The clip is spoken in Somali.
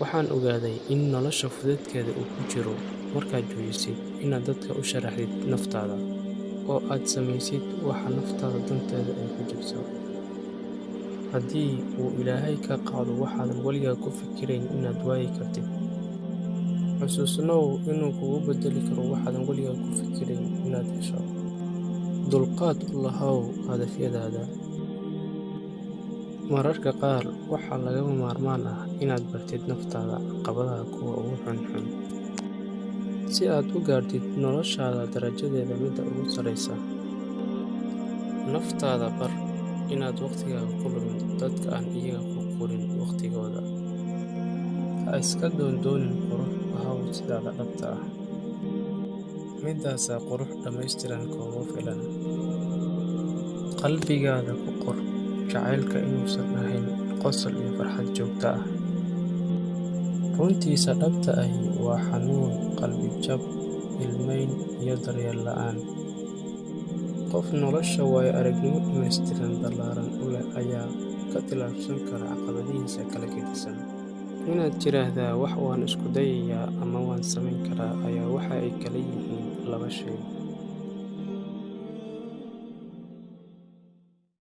Waxaan ogaaday in nolosha fudaydkeeda uu ku jiro markaad joojisid inaad dadka u sharaxdid naftaada, oo aad samaysid waxa naftaada danteeda ay ku jirto. Haddii uu Ilaahay kaa qaado waxaadan weligaa ku fikirayn inaad waayi kartid, xusuusnow inuu kugu beddeli karo waxaadan weligaa ku fikirayn inaad hesho. Dulqaad u lahow hadafyadaada. Mararka qaar waxaa lagama maarmaan ah inaad bartid naftaada caqabadaha kuwa ugu xunxun, si aad u gaadhid noloshaada darajadeeda midda ugu sarreysa. Naftaada bar inaad waqtigaaga ku lumin dadka aan iyaga ku qurin waqtigooda. Ha iska doondoonin qurux, ahaw sidaada dhabta ah. Midaasaa qurux dhammaystiran kuugu filan. Qalbigaada ku qor jacaylka inuusan ahayn qosol iyo farxad joogto ah. Runtiisa dhabta ahi waa xanuun, qalbi jab, ilmayn iyo daryeel la'aan. Qof nolosha waayo-aragnimo dhammaystiran ballaaran u leh ayaa ka tallaabsan kara caqabadihiisa kala gedisan. Inaad tiraahdaa wax waan isku dayayaa ama waan samayn karaa ayaa waxa ay kala yihiin laba shay.